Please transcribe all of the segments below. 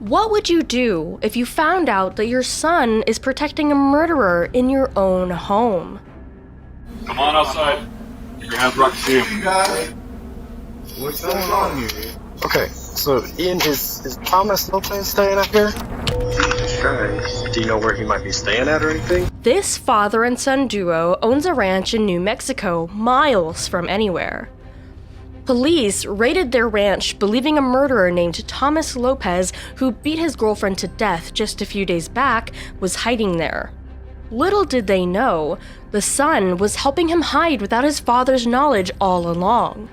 What would you do if you found out that your son is protecting a murderer in your own home? Come on outside. Keep your hands where I can see him. What's going on here? Okay, so Ian, is Thomas Lopez staying up here? Do you know where he might be staying at or anything? This father and son duo owns a ranch in New Mexico, miles from anywhere. Police raided their ranch believing a murderer named Thomas Lopez, who beat his girlfriend to death just a few days back, was hiding there. Little did they know, the son was helping him hide without his father's knowledge all along.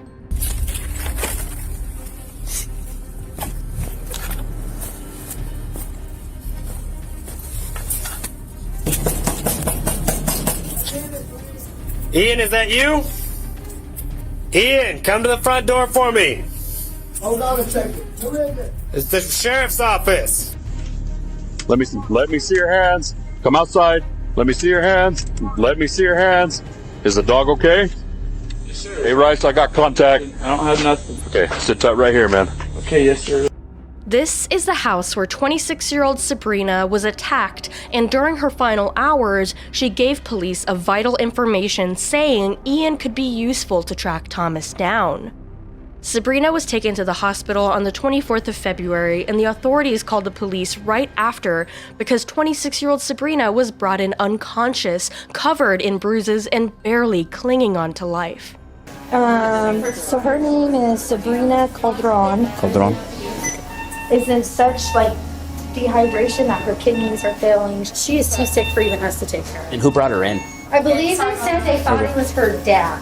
Ian, is that you? Ian, come to the front door for me. Hold on a second. Who is it? It's the sheriff's office. Let me see your hands. Come outside. Let me see your hands. Let me see your hands. Is the dog okay? Yes, sir. Hey, Rice, I got contact. I don't have nothing. Okay, sit tight right here, man. Okay, yes, sir. This is the house where 26-year-old Sabrina was attacked, and during her final hours, she gave police a vital information saying Ian could be useful to track Thomas down. Sabrina was taken to the hospital on the 24th of February, and the authorities called the police right after because 26-year-old Sabrina was brought in unconscious, covered in bruises, and barely clinging on to life. So her name is Sabrina Calderon. Is in such dehydration that her kidneys are failing. She is too sick for even us to take her. And who brought her in? I believe they said they thought it was her dad.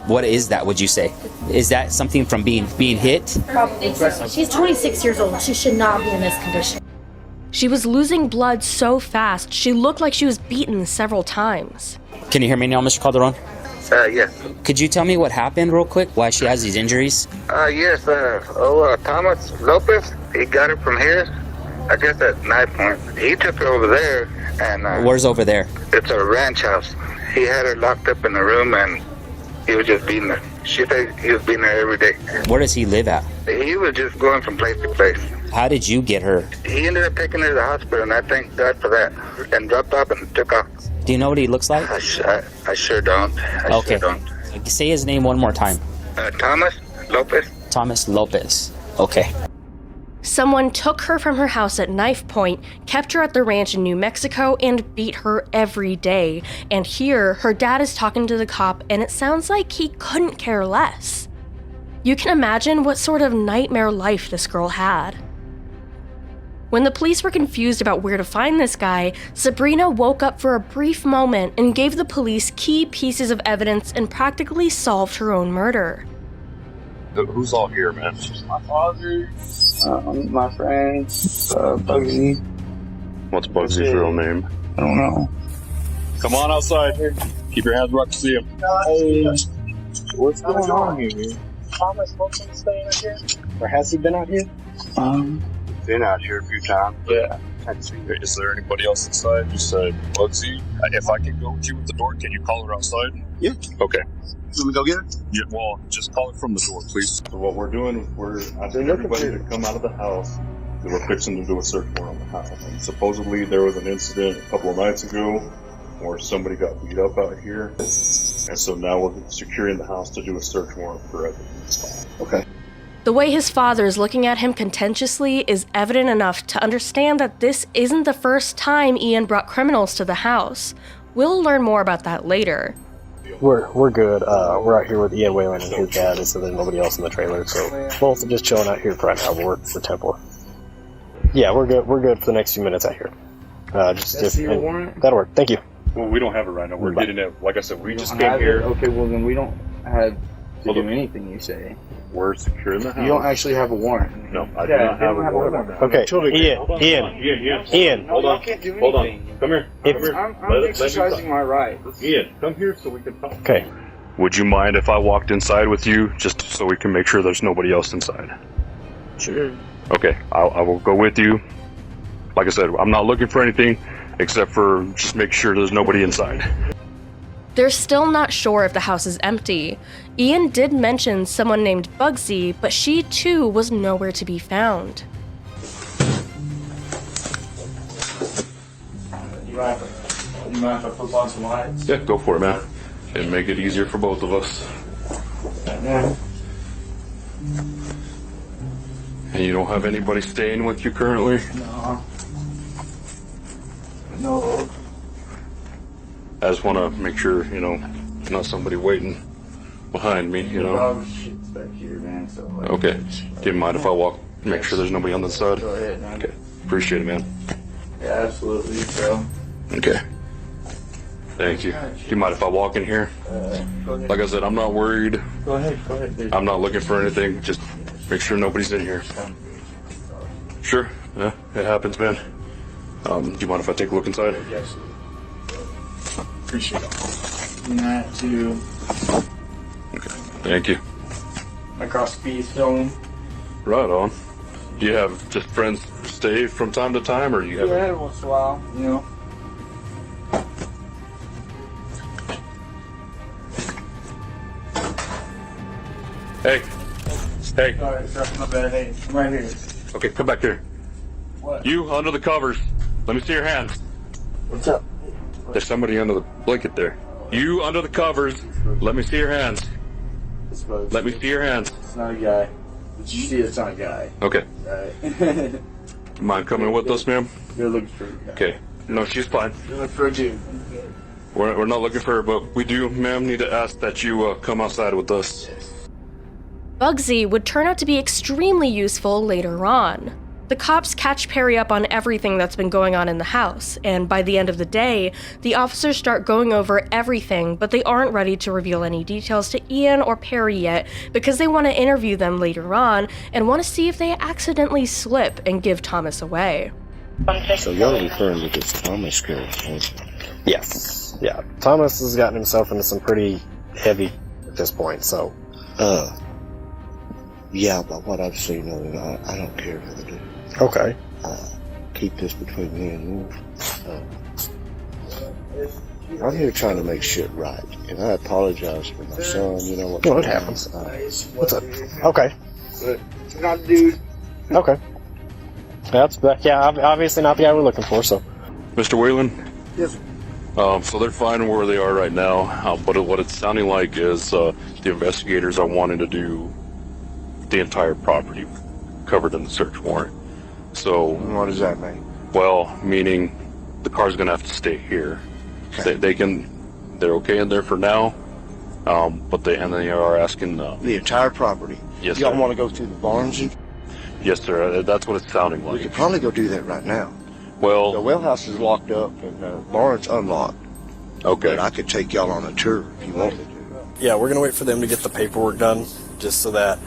What is that, would you say? Is that something from being hit? Probably. She's 26 years old. She should not be in this condition. She was losing blood so fast, she looked like she was beaten several times. Can you hear me now, Mr. Calderon? Yes. Could you tell me what happened real quick? Why she has these injuries? Yes, Thomas Lopez, he got her from here, I guess at knife point. He took her over there, and... Where's over there? It's a ranch house. He had her locked up in the room, and he was just beating her. She said he was beating her every day. Where does he live at? He was just going from place to place. How did you get her? He ended up taking her to the hospital, and I thank God for that, and dropped off and took off. Do you know what he looks like? I sure don't. Okay. Sure don't. Say his name one more time. Thomas Lopez. Thomas Lopez. Okay. Someone took her from her house at knife point, kept her at the ranch in New Mexico, and beat her every day. And here, her dad is talking to the cop, and it sounds like he couldn't care less. You can imagine what sort of nightmare life this girl had. When the police were confused about where to find this guy, Sabrina woke up for a brief moment and gave the police key pieces of evidence and practically solved her own murder. Who's all here, man? My father, my friend, Bugsy. What's Bugsy's real name? I don't know. Come on outside. Keep your hands where I can see him. Hey, what's going on here? Thomas Lopez staying out here? Or has he been out here? Been out here a few times. Yeah. Is there anybody else inside? You said Bugsy. If I can go with you at the door, can you call her outside? Yeah. Okay. Let me go get her? Yeah, well, just call her from the door, please. So what we're doing is we're asking everybody to come out of the house. We're fixing to do a search warrant on the house. And supposedly there was an incident a couple of nights ago where somebody got beat up out here. And so now we're securing the house to do a search warrant for evidence. Okay. The way his father is looking at him contentiously is evident enough to understand that this isn't the first time Ian brought criminals to the house. We'll learn more about that later. We're good. We're out here with Ian Whalen and his dad, and so there's nobody else in the trailer. So both are just chilling out here for right now. We're for Temple. Yeah, we're good. We're good for the next few minutes out here. Just your warrant? That'll work. Thank you. Well, we don't have it right now. We're getting it. Like I said, we just don't came have here. it? Okay, well then we don't have to do anything you say. We're securing the house. You don't actually have a warrant. No, I do not have a warrant. Okay, Ian. Hold on. I can't do Hold on. anything. Come here. I'm exercising my right. Ian, come here so we can talk. Okay. Would you mind if I walked inside with you, just so we can make sure there's nobody else inside? Sure. Okay, I will go with you. Like I said, I'm not looking for anything except for just make sure there's nobody inside. They're still not sure if the house is empty. Ian did mention someone named Bugsy, but she too was nowhere to be found. Right. You mind if I flip on some lights? Yeah, go for it, man. And make it easier for both of us. Yeah. And you don't have anybody staying with you currently? No. No. I just want to make sure, you know, not somebody waiting behind me, you know? Dog shit's back here, man. So like, Okay. Do you mind if I walk, make sure there's nobody on the side? Go ahead, man. Okay. Appreciate it, man. Yeah, absolutely, bro. Okay. Thank you. Do you mind if I walk in here? Go ahead. Like I said, I'm not worried. Go ahead. Go ahead, dude. I'm not looking for anything. Just make sure nobody's in here. Sure. Yeah, it happens, man. Do you mind if I take a look inside? Yes. Appreciate it. That too. Okay. Thank you. Across the film. Right on. Do you have just friends stay from time to time, or you have? Yeah, every once in a while, you know. Hey. Hey. Sorry, my bad. Hey, I'm right here. Okay, come back here. What? You under the covers. Let me see your hands. What's up? There's somebody under the blanket there. You under the covers. Let me see your hands. Let me see your hands. It's not a guy. But you see it's not a guy. Okay. Right. Mind coming with us, ma'am? You're looking for a guy. Okay. No, she's fine. You're looking for a dude. We're not looking for her, but we do, ma'am, need to ask that you come outside with us. Bugsy would turn out to be extremely useful later on. The cops catch Perry up on everything that's been going on in the house, and by the end of the day, the officers start going over everything, but they aren't ready to reveal any details to Ian or Perry yet because they want to interview them later on and want to see if they accidentally slip and give Thomas away. So you're referring to this Thomas girl, aren't you? Yes. Yeah. Thomas has gotten himself into some pretty heavy at this point, so. Yeah, but what I've seen of it, I don't care for the dude. Okay. Keep this between me and you. I'm here trying to make shit right, and I apologize for my son, you know what? No, it happens. What's up? Okay. It's not a dude. Okay. Yeah, obviously not the guy we're looking for, so. Mr. Whalen? Yes. So they're fine where they are right now, but what it's sounding like is the investigators are wanting to do the entire property covered in the search warrant. So What does that mean? well, meaning the car's gonna have to stay here. Okay. They're okay in there for now, but they are asking. The entire property? Yes, Y'all sir. want to go through the barns? And Yes, sir. That's what it's sounding we like. could probably go do that right now. The Well, well house is locked up and the barn's unlocked. okay. But I could take y'all on a tour if you wanted to. Yeah, we're gonna wait for them to get the paperwork done, just so that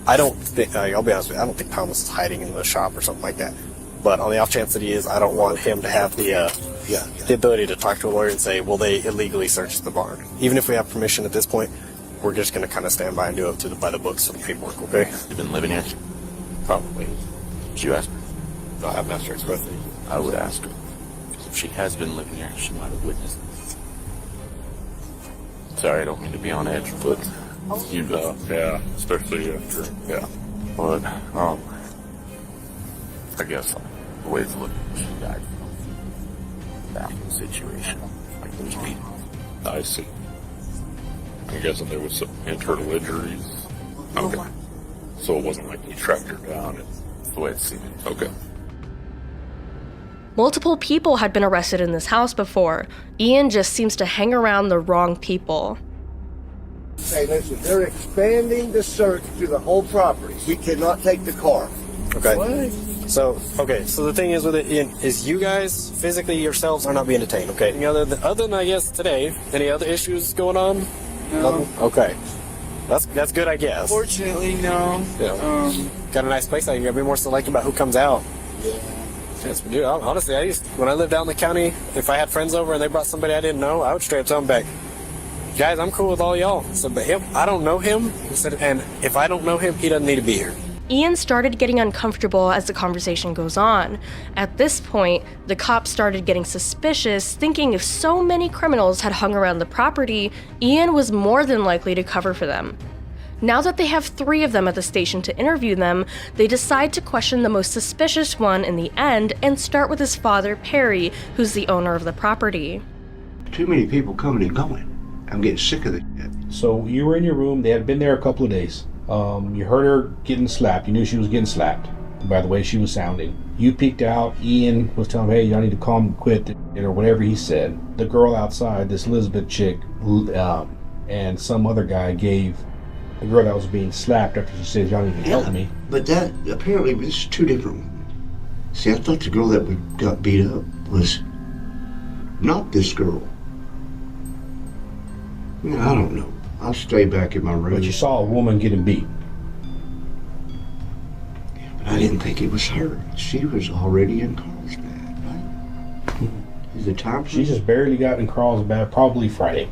I don't think. I'll be honest with you. I don't think Thomas is hiding in the shop or something like that. But on the off chance that he is, I don't want him to have the ability to talk to a lawyer and say, "Well, they illegally searched the barn." Even if we have permission at this point, we're just gonna kind of stand by and do it by the books for the paperwork. Okay? You've been living here? Probably. Did you ask her? I have not searched with I would ask her. Because if she has been living here, she might have witnessed this. Sorry, I don't mean to be on edge, but you know, Yeah, especially after. Yeah. but I guess the way it's looking, she died from that situation. Like those people. I see. I'm guessing there was some internal injuries. Okay. So it wasn't like he tracked her down. That's the way it seemed. Okay. Multiple people had been arrested in this house before. Ian just seems to hang around the wrong people. Hey, listen, they're expanding the search to the whole property. We cannot take the car. Okay. So the thing is with it, Ian, is you guys physically yourselves are not being detained. Okay. Any other than I guess today, any other issues going on? No. Nothing? Okay. That's good, I guess. Fortunately, no. Yeah. Got a nice place out here. I'd be more selective about who comes out. Yes, dude, honestly, when I lived out in the county, if I had friends over and they brought somebody I didn't know, I would straight up tell them back, guys, I'm cool with all y'all. So, but him, I don't know him. And if I don't know him, he doesn't need to be here. Ian started getting uncomfortable as the conversation goes on. At this point, the cops started getting suspicious, thinking if so many criminals had hung around the property, Ian was more than likely to cover for them. Now that they have 3 of them at the station to interview them, they decide to question the most suspicious one in the end and start with his father, Perry, who's the owner of the property. Too many people coming and going. I'm getting sick of it. So you were in your room. They had been there a couple of days. You heard her getting slapped. You knew she was getting slapped by the way she was sounding. You peeked out. Ian was telling him, hey, y'all need to calm and quit, or whatever he said. The girl outside, this Elizabeth chick, and some other guy gave the girl that was being slapped after she said, y'all need to help me. But that, apparently, this is 2 different. See, I thought the girl that got beat up was not this girl. I don't know. I'll stay back in my room. But you saw a woman getting beat. Yeah, but I didn't think it was her. She was already in Carlsbad, right? Is it time? She just barely got in Carlsbad, probably Friday.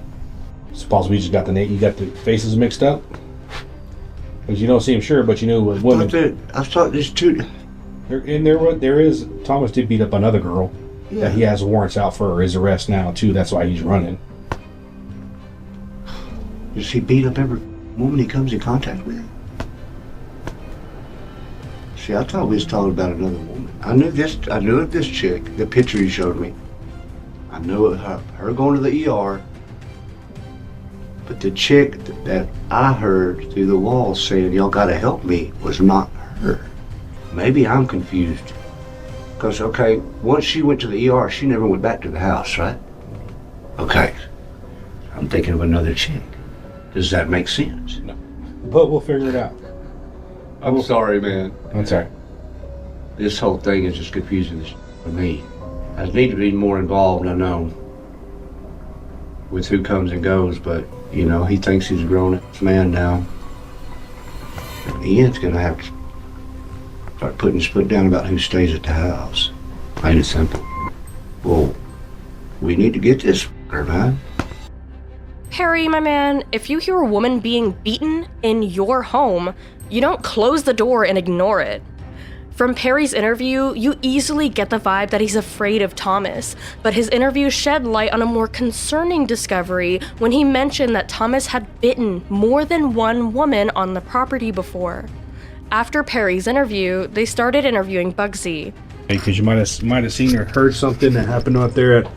Suppose we just got you got the faces mixed up? Because you don't seem sure, but you knew it was women. I thought there's 2. There is, Thomas did beat up another girl. Yeah. That he has warrants out for his arrest now, too. That's why he's running. Does he beat up every woman he comes in contact with? See, I thought we was talking about another woman. I knew of this chick, the picture he showed me. I knew of her going to the ER. But the chick that I heard through the wall saying, y'all gotta help me, was not her. Maybe I'm confused. Because, okay, once she went to the ER, she never went back to the house, right? Okay. I'm thinking of another chick. Does that make sense? No. But we'll figure it out. I'm sorry, man. I'm sorry. This whole thing is just confusing for me. I need to be more involved, I know, with who comes and goes, but, you know, he thinks he's a grown-up man now. Ian's gonna have to start putting his foot down about who stays at the house. Plain and simple. Well, we need to get this man. Perry, my man, if you hear a woman being beaten in your home, you don't close the door and ignore it. From Perry's interview, you easily get the vibe that he's afraid of Thomas, but his interview shed light on a more concerning discovery when he mentioned that Thomas had bitten more than one woman on the property before. After Perry's interview, they started interviewing Bugsy. Because you might have seen or heard something that happened out there at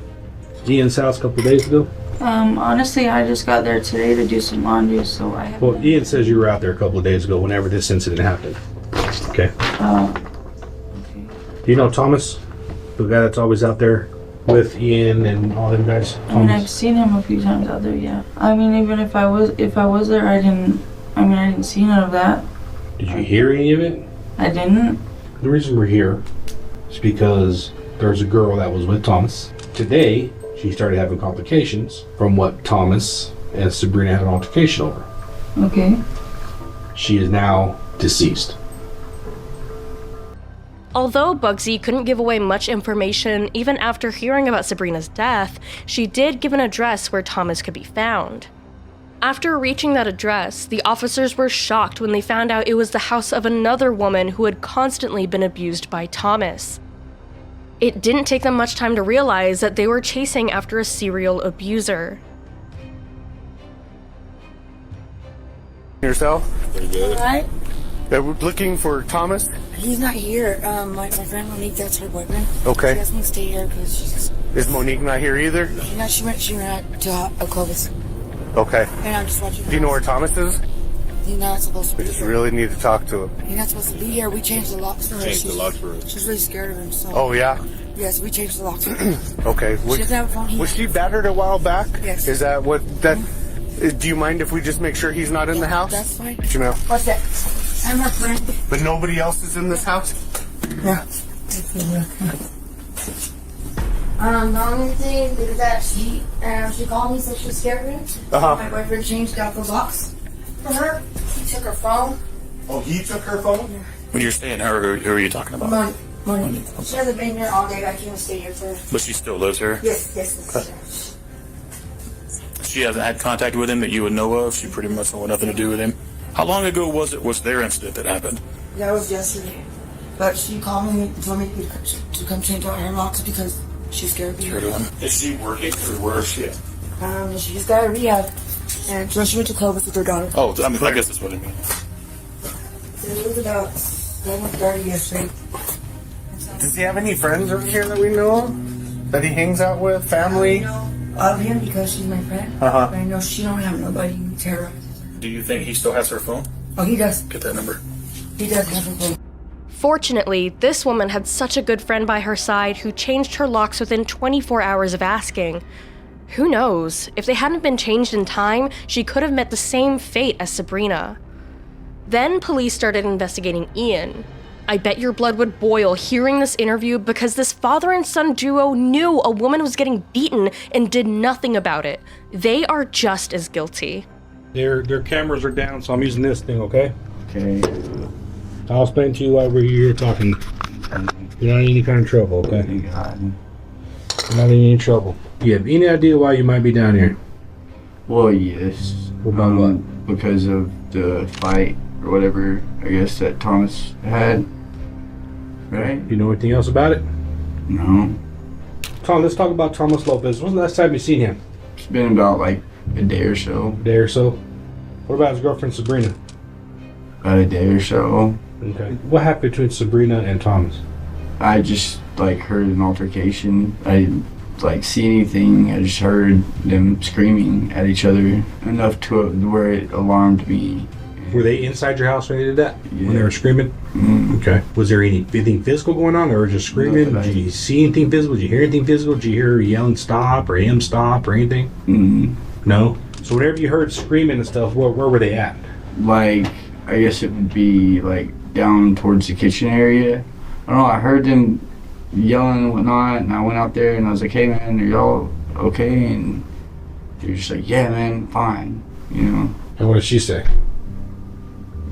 Ian's house a couple of days ago. Honestly, I just got there today to do some laundry, so I haven't... Well, Ian says you were out there a couple of days ago whenever this incident happened. Okay. Okay. Do you know Thomas? The guy that's always out there with Ian and all them guys? Thomas? I mean, I've seen him a few times out there, yeah. I mean, even if I was there, I didn't see none of that. Did you hear any of it? I didn't. The reason we're here is because there's a girl that was with Thomas. Today, she started having complications from what Thomas and Sabrina had an altercation over. Okay. She is now deceased. Although Bugsy couldn't give away much information even after hearing about Sabrina's death, she did give an address where Thomas could be found. After reaching that address, the officers were shocked when they found out it was the house of another woman who had constantly been abused by Thomas. It didn't take them much time to realize that they were chasing after a serial abuser. Yourself? Pretty good. Alright. We're looking for Thomas? He's not here. My friend Monique, that's her boyfriend. Okay. She asked me to stay here because she's... Is Monique not here either? No, she went to Clovis. Okay. And I'm just watching. Do you know where Thomas is? He's not supposed to be We just here. really need to talk to him. He's not supposed to be here. We changed the locks for her. Changed the locks for her. She's really scared of him, so... Oh, yeah? Yes, we changed the locks for her. Okay. She doesn't have a phone here. Was she battered a while back? Yes. Is that what that... Do you mind if we just make sure he's not in the house? That's fine. You know. What's that? I'm her friend. But nobody else is in this house? Yeah. The only thing is that she called me, said she was scared of him. Uh-huh. My boyfriend changed out the locks for her. He took her phone. Oh, he took her phone? When you're saying her, who are you talking about? Money. She hasn't been here all day. I can't stay here for her. But she still lives here? Yes. She hasn't had contact with him that you would know of? She pretty much had nothing to do with him? How long ago was their incident that happened? That was yesterday. But she called me and told me to come change out her locks because she's scared of me. Is she working or where is she at? She just got a rehab. And she went to Clovis with her daughter. Oh, I mean, I guess that's what it means. It was about 11:30 yesterday. Does he have any friends around here that we know of? That he hangs out with? Family? Of him because she's my friend. Uh-huh. But I know she don't have nobody who terrorizes her. Do you think he still has her phone? Oh, he does. Get that number. He does have her phone. Fortunately, this woman had such a good friend by her side who changed her locks within 24 hours of asking. Who knows? If they hadn't been changed in time, she could have met the same fate as Sabrina. Then police started investigating Ian. I bet your blood would boil hearing this interview because this father and son duo knew a woman was getting beaten and did nothing about it. They are just as guilty. Their cameras are down, so I'm using this thing, okay? Okay. I'll explain to you why we're here talking. You're not in any kind of trouble, okay? You're not in any trouble. You have any idea why you might be down here? Well, yes. About what? Because of the fight or whatever, I guess, that Thomas had. Right? You know anything else about it? No. Tom, let's talk about Thomas Lopez. When's the last time you seen him? It's been about like a day or so. A day or so? What about his girlfriend Sabrina? About a day or so. Okay. What happened between Sabrina and Thomas? I just like heard an altercation. I didn't like see anything. I just heard them screaming at each other enough to where it alarmed me. Were they inside your house when they did that? Yeah. When they were screaming? Mm. Okay. Was there anything physical going on, or just screaming? Did you see anything physical? Did you hear anything physical? Did you hear her yelling stop or him stop or anything? Mm. No? So whenever you heard screaming and stuff, where were they at? Like, I guess it would be like down towards the kitchen area. I don't know, I heard them yelling and whatnot, and I went out there and I was like, hey man, are y'all okay? And they were just like, yeah man, fine, you know. And what did she say?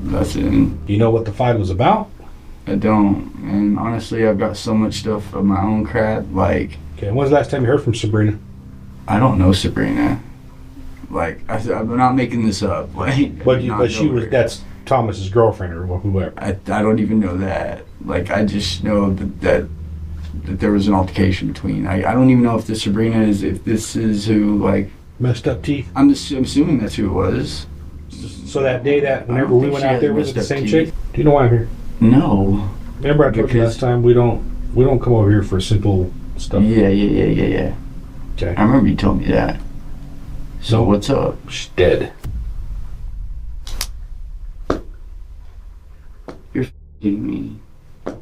Nothing. You know what the fight was about? I don't. And honestly, I've got so much stuff of my own crap, like... Okay, when's the last time you heard from Sabrina? I don't know Sabrina. Like, I'm not making this up. Like, But she was, that's Thomas's girlfriend or whoever. I don't even know that. Like, I just know that there was an altercation between. I don't even know if this Sabrina is, if this is who, like... Messed up teeth? I'm assuming that's who it was. So that day that whenever we went out there, was it the same chick? Do you know why I'm here? No. Remember I told you last time we don't come over here for simple stuff. Yeah. Okay. I remember you told me that. So what's up? She's dead. You're f***ing me.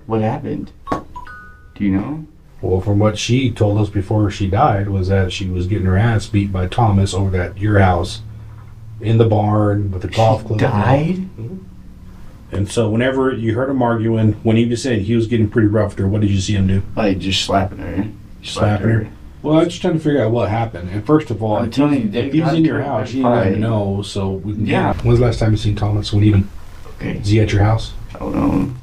What happened? Do you know? Well, from what she told us before she died was that she was getting her ass beat by Thomas over at your house in the barn with the golf club. Died? Mm-hmm. And so whenever you heard him arguing, when he was saying he was getting pretty rough with her, what did you see him do? Like just slapping her. Slapping her? Well, I'm just trying to figure out what happened. And first of all, I'm telling you, if he was in your house, you didn't even know, so we can Yeah. When's the last time you seen Thomas? When even? Okay. Is he at your house? I don't know.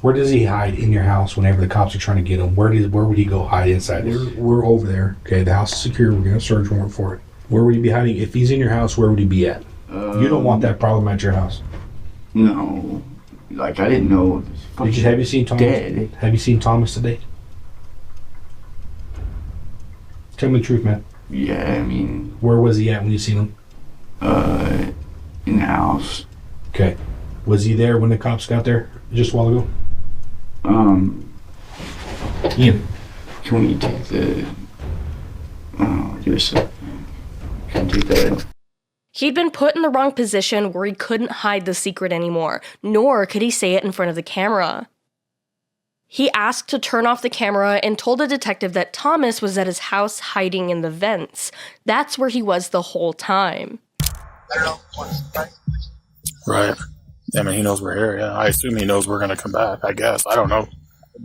Where does he hide in your house whenever the cops are trying to get him? Where would he go hide inside? We're over there. Okay, the house is secure. We're going to search warrant for it. Where would he be hiding? If he's in your house, where would he be at? You don't want that problem at your house. No. Like, I didn't know. Have you seen Thomas? Dead. Have you seen Thomas today? Tell me the truth, man. Yeah, I mean... Where was he at when you seen him? In the house. Okay. Was he there when the cops got there just a while ago? Ian. Can we take the... Oh, just a... Can take that. He'd been put in the wrong position where he couldn't hide the secret anymore, nor could he say it in front of the camera. He asked to turn off the camera and told a detective that Thomas was at his house hiding in the vents. That's where he was the whole time. Right. I mean, he knows we're here, yeah. I assume he knows we're going to come back, I guess. I don't know.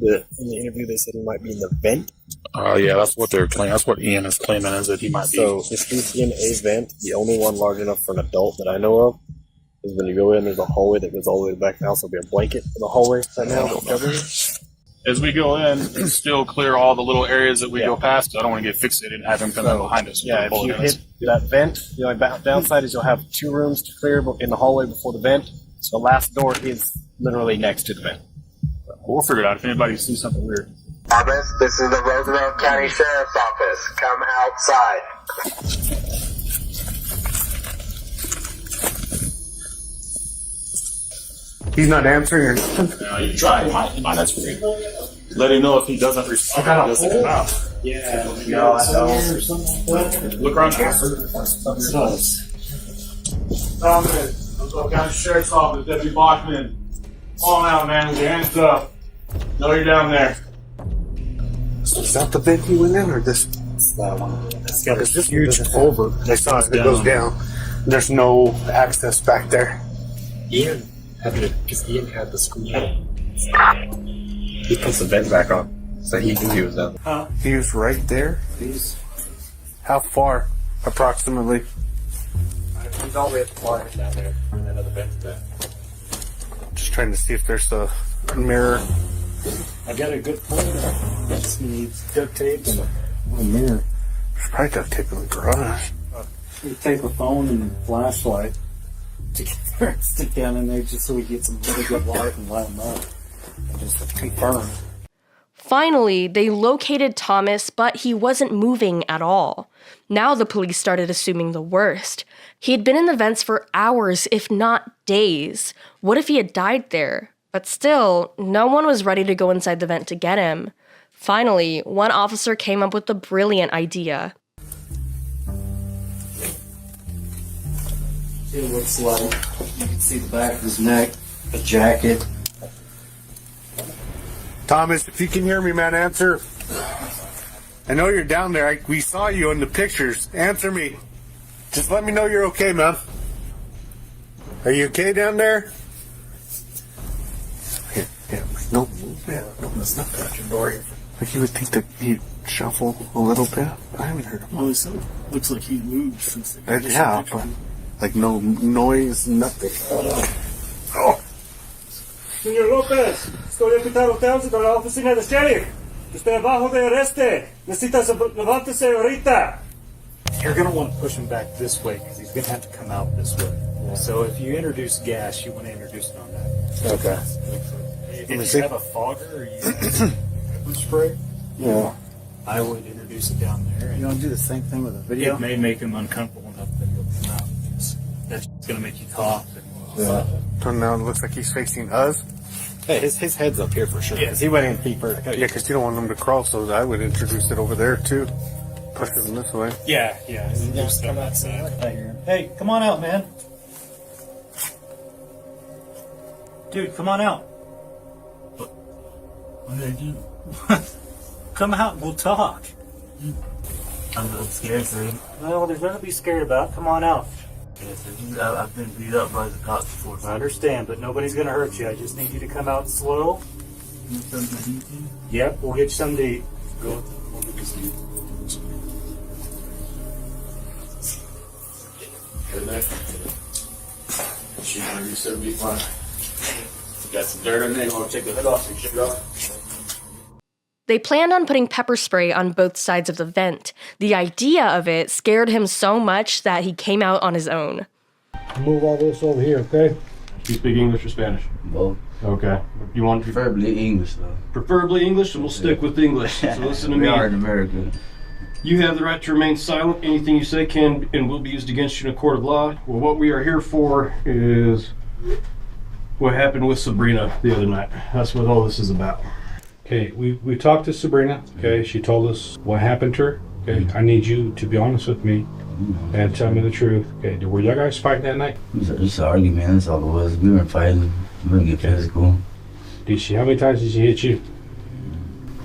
In the interview, they said he might be in the vent. Yeah, that's what they're claiming. That's what Ian is claiming, is that he might be. So if he's in a vent, the only one large enough for an adult that I know of is when you go in, there's a hallway that goes all the way to the back of the house. There'll be a blanket in the hallway right now. As we go in, still clear all the little areas that we go past. I don't want to get fixated and have him come in behind us. Yeah, if you hit that vent, the only downside is you'll have 2 rooms to clear in the hallway before the vent. So the last door is literally next to the vent. We'll figure it out if anybody sees something weird. Thomas, this is the Roosevelt County Sheriff's Office. Come outside. He's not answering. You try. He might answer for you. Let him know if he doesn't respond. He doesn't come out. Yeah. No, I don't. Look around here. Thomas, I'm going down to the sheriff's office. Deputy Bachman. Come on out, man, with your hands up. Know you're down there. Is that the vent you went in, or this? It's that one. It's got a huge culvert. I saw it. It goes down. There's no access back there. Ian had the screen. He puts the vent back on, so he knew he was down. He was right there. How far, approximately? He's all the way at the bar down there, and then the vent's back. Just trying to see if there's a mirror. I got a good point. Just needs duct tape and a mirror. There's probably duct tape in the garage. You take a phone and a flashlight to get there and stick down in there just so we get some really good light and light them up. And just confirm. Finally, they located Thomas, but he wasn't moving at all. Now the police started assuming the worst. He had been in the vents for hours, if not days. What if he had died there? But still, no one was ready to go inside the vent to get him. Finally, one officer came up with the brilliant idea. It looks like you can see the back of his neck, a jacket. Thomas, if you can hear me, man, answer. I know you're down there. We saw you in the pictures. Answer me. Just let me know you're okay, man. Are you okay down there? Yeah, no movement. No, that's not at your door. Like you would think that he'd shuffle a little bit. I haven't heard him. Well, it looks like he moved since the Yeah, but like no noise, nothing. Oh. Señor Lopez, estoy invitado usted a la oficina del sheriff. Estoy abajo de arreste. Necesita levántese ahorita. You're going to want to push him back this way because he's going to have to come out this way. Yeah. So if you introduce gas, you want to introduce it on that. Okay. If you have a fogger or you have pepper spray, yeah, I would introduce it down there. You want to do the same thing with a video? It may make him uncomfortable enough that he'll come out. That's going to make you cough. Yeah. So now it looks like he's facing us. Hey, his head's up here for sure. Yes. He went in feet first. Yeah, because you don't want him to crawl, so I would introduce it over there too. Push him this way. Yeah. Just come outside. Hey, come on out, man. Dude, come on out. What did I do? Come out and we'll talk. I'm a little scared, sir. Well, there's nothing to be scared about. Come on out. Yes, I've been beat up by the cops before. I understand, but nobody's going to hurt you. I just need you to come out slow. Something to eat? Yep, we'll get you something to eat. Go. We'll get you some to eat. Good night. She's going to be 75. Got some dirt on there. You want to take the hood off and shake it off? They planned on putting pepper spray on both sides of the vent. The idea of it scared him so much that he came out on his own. Move all this over here, okay? You speak English or Spanish? Both. Okay. You want preferably English, though. Preferably English, and we'll stick with English. So listen to me. We are in America. You have the right to remain silent. Anything you say can and will be used against you in a court of law. Well, what we are here for is what happened with Sabrina the other night. That's what all this is about. Okay, we talked to Sabrina. Okay, she told us what happened to her. Okay, I need you to be honest with me and tell me the truth. Okay, were you guys fighting that night? Just an argument, that's all it was. We weren't fighting. We didn't get physical. How many times did she hit you?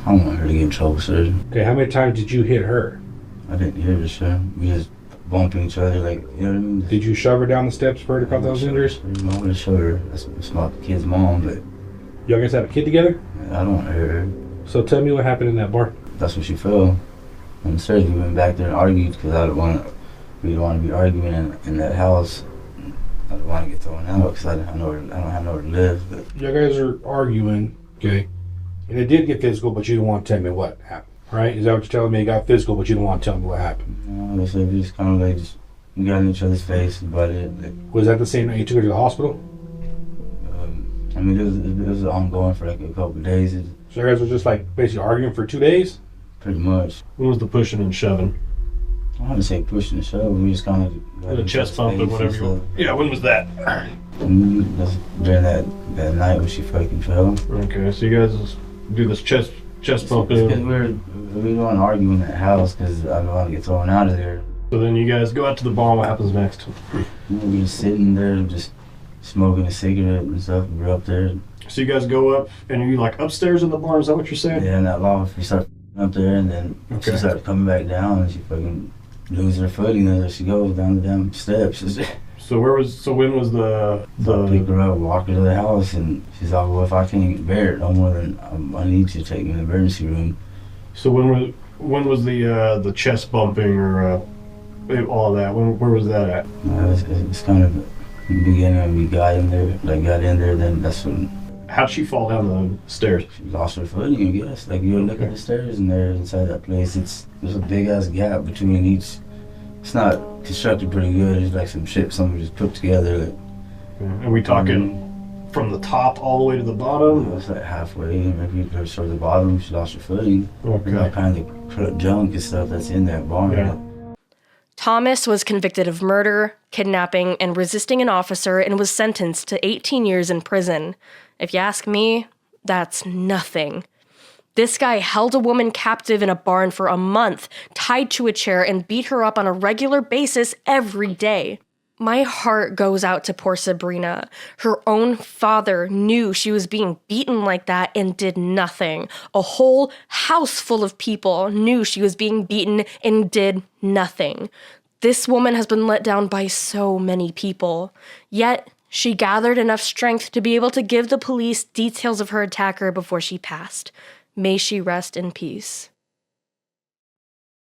I don't want her to get in trouble, sir. Okay, how many times did you hit her? I didn't hit her, sir. We just bumping each other, like, you know what I mean? Did you shove her down the steps for her to cause those injuries? I would have showed her. That's my kid's mom, but... Y'all guys have a kid together? I don't want her. So tell me what happened in that bar. That's when she fell. And sir, we went back there and argued because we didn't want to be arguing in that house. I didn't want to get thrown out because I don't have nowhere to live. But you guys are arguing, okay? And it did get physical, but you didn't want to tell me what happened, right? Is that what you're telling me? It got physical, but you didn't want to tell me what happened? No, so we just kind of like we got in each other's face about it. Like, was that the same night you took her to the hospital? I mean, it was ongoing for like a couple of days. So you guys were just like basically arguing for 2 days? Pretty much. What was the pushing and shoving? I want to say pushing the shove. We just kind of The chest bump or whatever you want. Yeah, when was that? That's during that night when she fucking fell. Okay, so you guys do this chest bump. Because we don't argue in that house because I don't want to get thrown out of there. So then you guys go out to the barn. What happens next? We just sitting there, just smoking a cigarette and stuff. We're up there. So you guys go up, and are you like upstairs in the barn? Is that what you're saying? Yeah, in that loft. We start up there, and then she started coming back down, and she fucking loses her footing as she goes down the damn steps. So when was the pick her up, walk her to the house, and she's like, well, if I can't bear it no more, then I need you to take me to the emergency room. So when was the chest bumping or all of that? Where was that at? It's kind of the beginning when we got in there, then that's when. How'd she fall down the stairs? She lost her footing, I guess. Like, you look at the stairs and there inside that place, there's a big ass gap between each. It's not constructed pretty good. It's like some shit someone just put together. Like, and we talking from the top all the way to the bottom? It was like halfway. Maybe towards the bottom, she lost her footing. Okay. All kind of junk and stuff that's in that barn. Yeah. Thomas was convicted of murder, kidnapping, and resisting an officer and was sentenced to 18 years in prison. If you ask me, that's nothing. This guy held a woman captive in a barn for a month, tied to a chair, and beat her up on a regular basis every day. My heart goes out to poor Sabrina. Her own father knew she was being beaten like that and did nothing. A whole house full of people knew she was being beaten and did nothing. This woman has been let down by so many people. Yet, she gathered enough strength to be able to give the police details of her attacker before she passed. May she rest in peace.